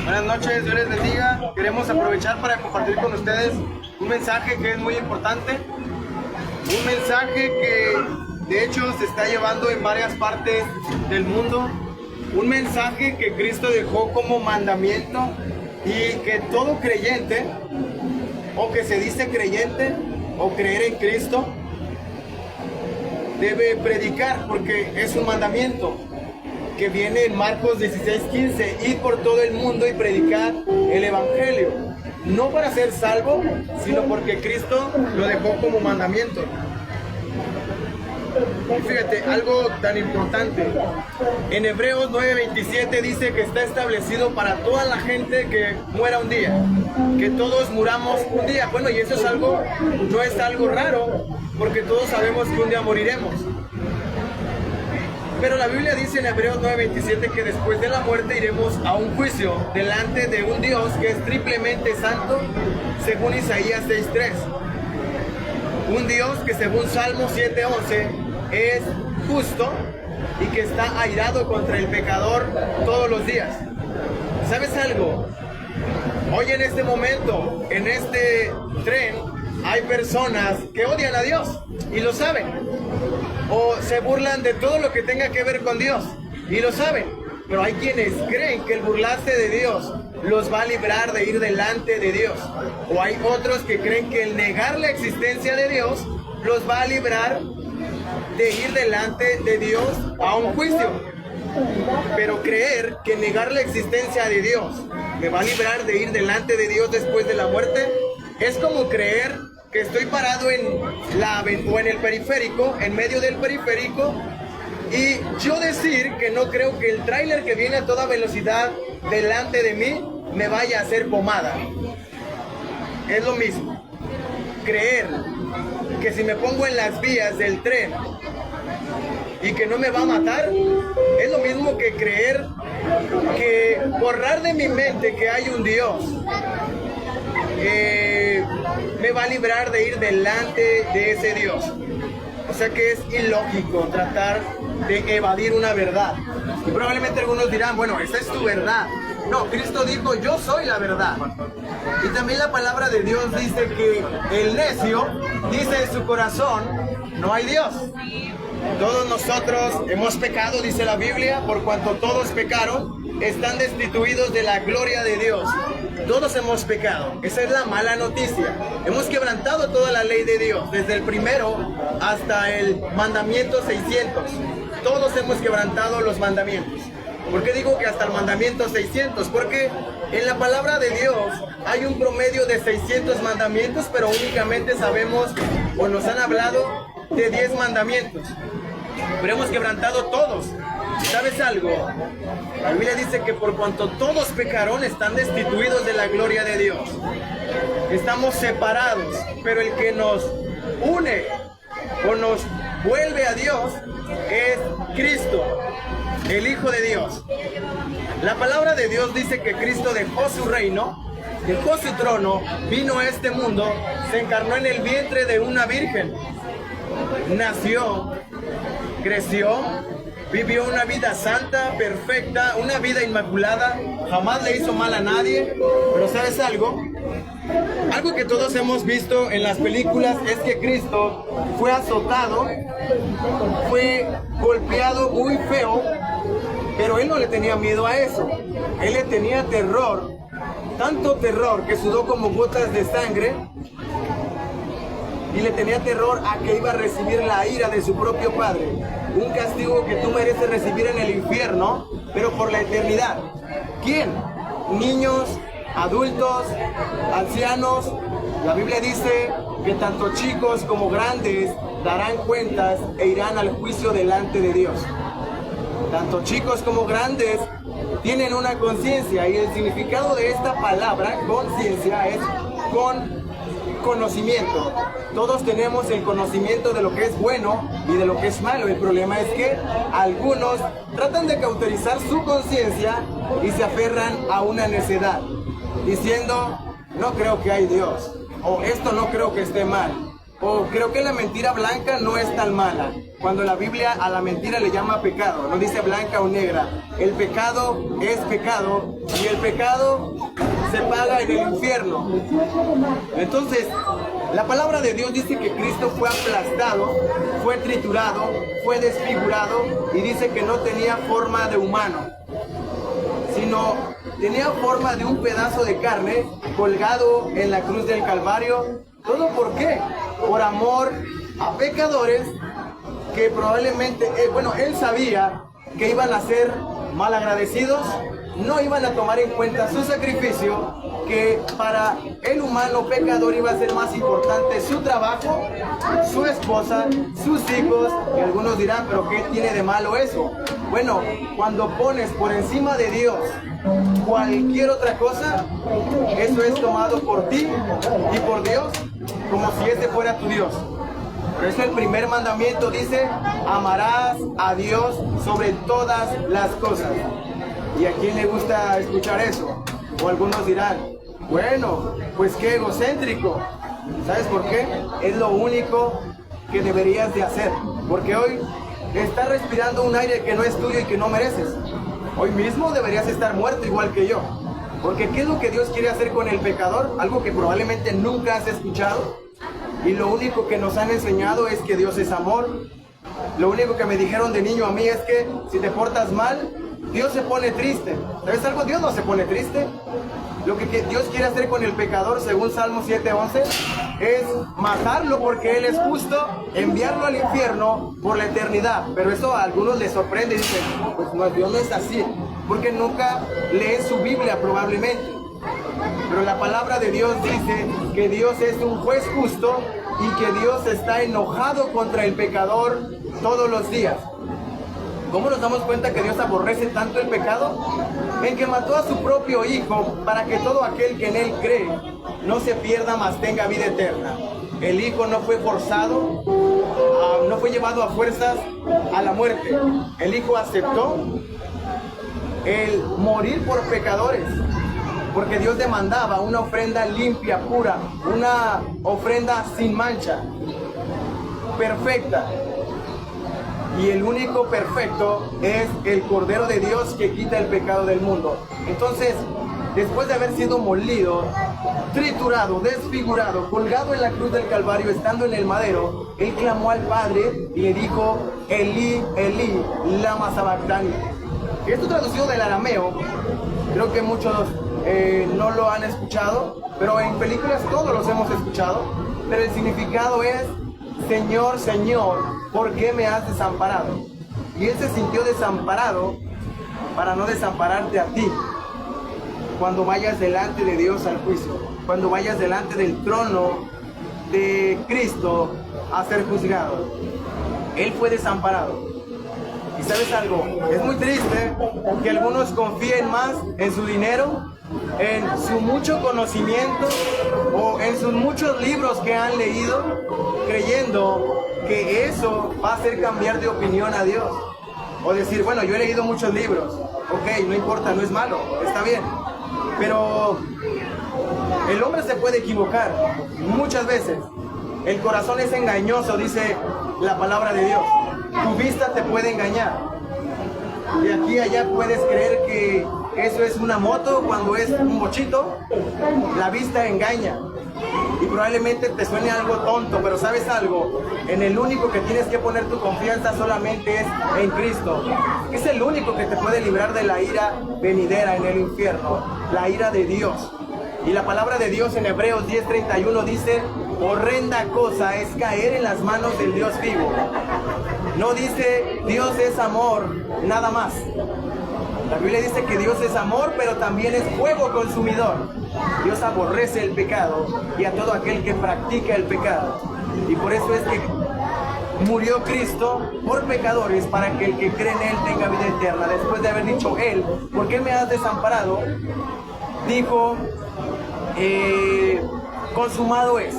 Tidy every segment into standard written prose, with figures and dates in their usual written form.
Buenas noches, Dios les bendiga. Queremos aprovechar para compartir con ustedes un mensaje que es muy importante. Un mensaje que de hecho se está llevando en varias partes del mundo. Un mensaje que Cristo dejó como mandamiento y que todo creyente, o que se dice creyente, o creer en Cristo, debe predicar, porque es un mandamiento que viene en Marcos 16:15, ir por todo el mundo y predicar el Evangelio, no para ser salvo, sino porque Cristo lo dejó como mandamiento. Y fíjate, algo tan importante, en Hebreos 9:27 dice que está establecido para toda la gente que muera un día, que todos muramos un día. Bueno, y eso es algo, no es algo raro, porque todos sabemos que un día moriremos. Pero la Biblia dice en Hebreos 9:27 que después de la muerte iremos a un juicio delante de un Dios que es triplemente santo, según Isaías 6:3. Un Dios que según Salmo 7:11 es justo y que está airado contra el pecador todos los días. ¿Sabes algo? Hoy en este momento, en este tren, hay personas que odian a Dios y lo saben. O se burlan de todo lo que tenga que ver con Dios y lo saben. Pero hay quienes creen que el burlarse de Dios los va a librar de ir delante de Dios. O hay otros que creen que el negar la existencia de Dios los va a librar de ir delante de Dios a un juicio. Pero creer que negar la existencia de Dios me va a librar de ir delante de Dios después de la muerte es como creer que estoy parado en el periférico, en medio del periférico, y yo decir que no creo que el tráiler que viene a toda velocidad delante de mí me vaya a hacer pomada. Es lo mismo. Creer que si me pongo en las vías del tren y que no me va a matar, es lo mismo que creer que borrar de mi mente que hay un Dios me va a librar de ir delante de ese Dios. O sea que es ilógico tratar de evadir una verdad. Y probablemente algunos dirán, bueno, esa es tu verdad. No, Cristo dijo, yo soy la verdad. Y también la palabra de Dios dice que el necio dice en su corazón, no hay Dios. Todos nosotros hemos pecado, dice la Biblia, por cuanto todos pecaron, están destituidos de la gloria de Dios. Todos hemos pecado. Esa es la mala noticia. Hemos quebrantado toda la ley de Dios, desde el primero hasta el mandamiento 600. Todos hemos quebrantado los mandamientos. ¿Por qué digo que hasta el mandamiento 600? Porque en la palabra de Dios hay un promedio de 600 mandamientos, pero únicamente sabemos o nos han hablado de 10 mandamientos. Pero hemos quebrantado todos. ¿Sabes algo? La Biblia dice que por cuanto todos pecaron, están destituidos de la gloria de Dios. Estamos separados, pero el que nos une o nos vuelve a Dios es Cristo, el Hijo de Dios. La palabra de Dios dice que Cristo dejó su reino, dejó su trono, vino a este mundo, se encarnó en el vientre de una virgen, nació, creció, vivió una vida santa, perfecta, una vida inmaculada, jamás le hizo mal a nadie. Pero ¿sabes algo? Algo que todos hemos visto en las películas es que Cristo fue azotado, fue golpeado muy feo, pero Él no le tenía miedo a eso. Él le tenía terror, tanto terror que sudó como gotas de sangre, y le tenía terror a que iba a recibir la ira de su propio Padre. Un castigo que tú mereces recibir en el infierno, pero por la eternidad. ¿Quién? Niños, adultos, ancianos. La Biblia dice que tanto chicos como grandes darán cuentas e irán al juicio delante de Dios. Tanto chicos como grandes tienen una conciencia, y el significado de esta palabra, conciencia, es con conocimiento. Todos tenemos el conocimiento de lo que es bueno y de lo que es malo. El problema es que algunos tratan de cauterizar su conciencia y se aferran a una necedad, diciendo, no creo que hay Dios, o esto no creo que esté mal, o creo que la mentira blanca no es tan mala, cuando la Biblia a la mentira le llama pecado, no dice blanca o negra. El pecado es pecado y el pecado se paga en el infierno. Entonces, la palabra de Dios dice que Cristo fue aplastado, fue triturado, fue desfigurado y dice que no tenía forma de humano, sino tenía forma de un pedazo de carne colgado en la cruz del Calvario. ¿Todo por qué? Por amor a pecadores que probablemente, él sabía que iban a ser malagradecidos, no iban a tomar en cuenta su sacrificio, que para el humano pecador iba a ser más importante su trabajo, su esposa, sus hijos, y algunos dirán, pero ¿qué tiene de malo eso? Bueno, cuando pones por encima de Dios cualquier otra cosa, eso es tomado por ti y por Dios como si ese fuera tu Dios. Por eso el primer mandamiento dice, amarás a Dios sobre todas las cosas. ¿Y a quién le gusta escuchar eso? O algunos dirán, bueno, pues qué egocéntrico. ¿Sabes por qué? Es lo único que deberías de hacer. Porque hoy estás respirando un aire que no es tuyo y que no mereces. Hoy mismo deberías estar muerto igual que yo. Porque ¿qué es lo que Dios quiere hacer con el pecador? Algo que probablemente nunca has escuchado. Y lo único que nos han enseñado es que Dios es amor. Lo único que me dijeron de niño a mí es que si te portas mal, Dios se pone triste. ¿Sabes algo? Dios no se pone triste. Lo que Dios quiere hacer con el pecador, según Salmo 7:11, es matarlo porque Él es justo, enviarlo al infierno por la eternidad. Pero eso a algunos les sorprende y dicen, pues no, Dios no es así, porque nunca leen su Biblia probablemente. Pero la palabra de Dios dice que Dios es un juez justo y que Dios está enojado contra el pecador todos los días. ¿Cómo nos damos cuenta que Dios aborrece tanto el pecado? En que mató a su propio Hijo para que todo aquel que en Él cree no se pierda, mas tenga vida eterna. El Hijo no fue forzado, no fue llevado a fuerzas a la muerte. El Hijo aceptó el morir por pecadores, porque Dios demandaba una ofrenda limpia, pura, una ofrenda sin mancha, perfecta. Y el único perfecto es el Cordero de Dios que quita el pecado del mundo. Entonces, después de haber sido molido, triturado, desfigurado, colgado en la cruz del Calvario, estando en el madero, Él clamó al Padre y le dijo, Elí, Elí, lama sabactani. Esto traducido del arameo, creo que muchos no lo han escuchado, pero en películas todos los hemos escuchado, pero el significado es, Señor, Señor, ¿por qué me has desamparado? Y Él se sintió desamparado para no desampararte a ti. Cuando vayas delante de Dios al juicio, cuando vayas delante del trono de Cristo a ser juzgado, Él fue desamparado. Y ¿sabes algo? Es muy triste que algunos confíen más en su dinero, en su mucho conocimiento o en sus muchos libros que han leído, creyendo que eso va a hacer cambiar de opinión a Dios. O decir, bueno, yo he leído muchos libros, ok, no importa, no es malo, está bien. Pero el hombre se puede equivocar muchas veces. El corazón es engañoso, dice la palabra de Dios. Tu vista te puede engañar. De aquí a allá puedes creer que eso es una moto cuando es un bochito. La vista engaña. Y probablemente te suene algo tonto, pero ¿sabes algo? En el único que tienes que poner tu confianza solamente es en Cristo. Es el único que te puede librar de la ira venidera en el infierno, la ira de Dios. Y la palabra de Dios en Hebreos 10:31 dice, horrenda cosa es caer en las manos del Dios vivo. No dice Dios es amor, nada más. La Biblia dice que Dios es amor, pero también es fuego consumidor. Dios aborrece el pecado y a todo aquel que practica el pecado. Y por eso es que murió Cristo por pecadores, para que el que cree en Él tenga vida eterna. Después de haber dicho Él, ¿por qué me has desamparado? Dijo, consumado es.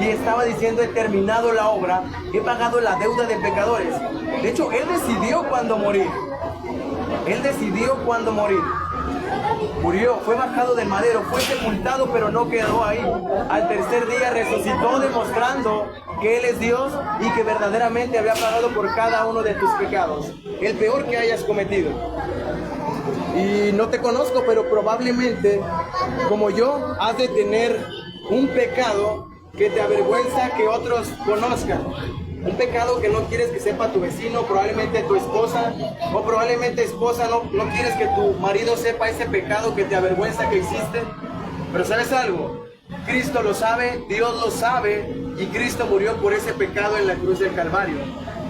y estaba diciendo: he terminado la obra, he pagado la deuda de pecadores. De hecho, Él decidió cuándo morir. Él decidió cuándo morir. Murió, fue bajado del madero, fue sepultado, pero no quedó ahí. Al tercer día resucitó, demostrando que Él es Dios y que verdaderamente había pagado por cada uno de tus pecados, el peor que hayas cometido. Y no te conozco, pero probablemente, como yo, has de tener un pecado que te avergüenza que otros conozcan. Un pecado que no quieres que sepa tu vecino, probablemente tu esposa, o probablemente esposa, no quieres que tu marido sepa ese pecado que te avergüenza que hiciste. Pero ¿sabes algo? Cristo lo sabe, Dios lo sabe, y Cristo murió por ese pecado en la cruz del Calvario.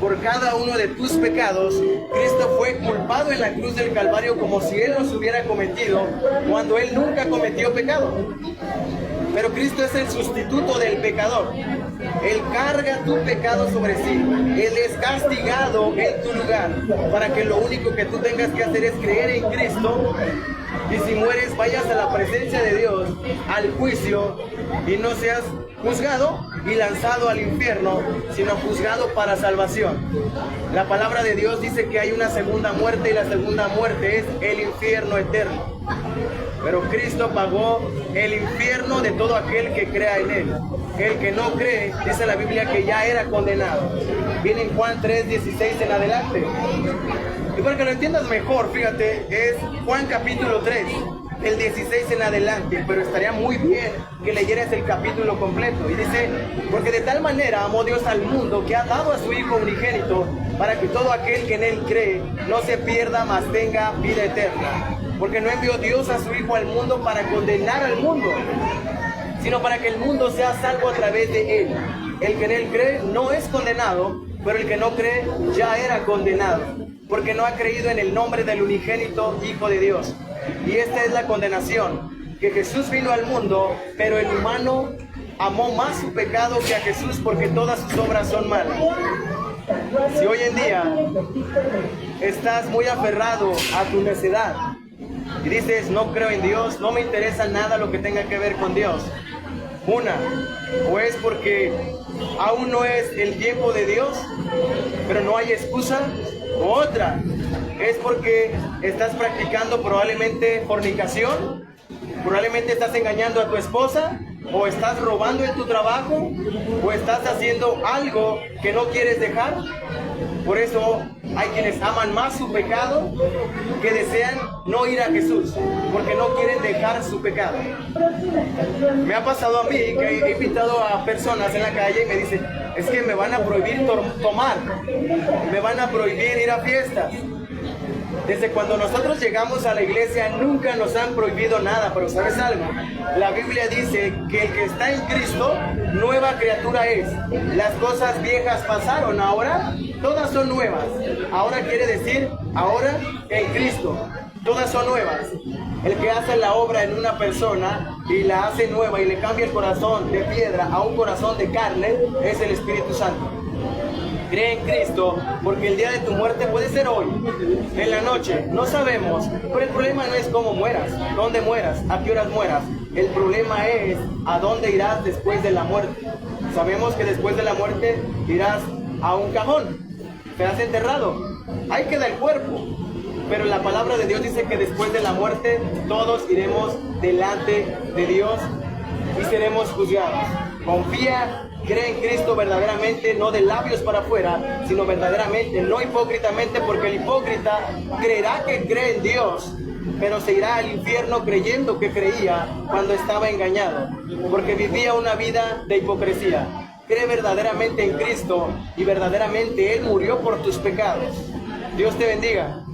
Por cada uno de tus pecados, Cristo fue culpado en la cruz del Calvario como si Él los hubiera cometido, cuando Él nunca cometió pecado. Pero Cristo es el sustituto del pecador. Él carga tu pecado sobre sí. Él es castigado en tu lugar, para que lo único que tú tengas que hacer es creer en Cristo. Y si mueres, vayas a la presencia de Dios, al juicio, y no seas juzgado y lanzado al infierno, sino juzgado para salvación. La palabra de Dios dice que hay una segunda muerte, y la segunda muerte es el infierno eterno. Pero Cristo pagó el infierno de todo aquel que crea en Él. El que no cree, dice la Biblia, que ya era condenado. Viene en Juan 3:16 en adelante. Y para que lo entiendas mejor, fíjate, es Juan capítulo 3, el 16 en adelante. Pero estaría muy bien que leyeras el capítulo completo. Y dice: porque de tal manera amó Dios al mundo, que ha dado a su Hijo unigénito, para que todo aquel que en Él cree no se pierda, mas tenga vida eterna. Porque no envió Dios a su Hijo al mundo para condenar al mundo, sino para que el mundo sea salvo a través de Él. El que en Él cree no es condenado, pero el que no cree ya era condenado, porque no ha creído en el nombre del unigénito Hijo de Dios. Y esta es la condenación, que Jesús vino al mundo, pero el humano amó más su pecado que a Jesús, porque todas sus obras son malas. Si hoy en día estás muy aferrado a tu necedad y dices: no creo en Dios, no me interesa nada lo que tenga que ver con Dios, o es porque aún no es el tiempo de Dios, pero no hay excusa, o otra, es porque estás practicando probablemente fornicación, probablemente estás engañando a tu esposa, o estás robando en tu trabajo, o estás haciendo algo que no quieres dejar. Por eso hay quienes aman más su pecado que desean no ir a Jesús, porque no quieren dejar su pecado. Me ha pasado a mí que he invitado a personas en la calle y me dicen: es que me van a prohibir tomar, me van a prohibir ir a fiestas. Desde cuando nosotros llegamos a la iglesia nunca nos han prohibido nada, pero ¿sabes algo? La Biblia dice que el que está en Cristo, nueva criatura es. Las cosas viejas pasaron, ahora todas son nuevas. Ahora quiere decir, ahora en Cristo, todas son nuevas. El que hace la obra en una persona y la hace nueva y le cambia el corazón de piedra a un corazón de carne, es el Espíritu Santo. Cree en Cristo, porque el día de tu muerte puede ser hoy, en la noche, no sabemos. Pero el problema no es cómo mueras, dónde mueras, a qué horas mueras. El problema es a dónde irás después de la muerte. Sabemos que después de la muerte irás a un cajón, serás enterrado, ahí queda el cuerpo. Pero la palabra de Dios dice que después de la muerte todos iremos delante de Dios y seremos juzgados. Confía, cree en Cristo verdaderamente, no de labios para afuera, sino verdaderamente, no hipócritamente, porque el hipócrita creerá que cree en Dios, pero se irá al infierno creyendo que creía cuando estaba engañado, porque vivía una vida de hipocresía. Cree verdaderamente en Cristo y verdaderamente Él murió por tus pecados. Dios te bendiga.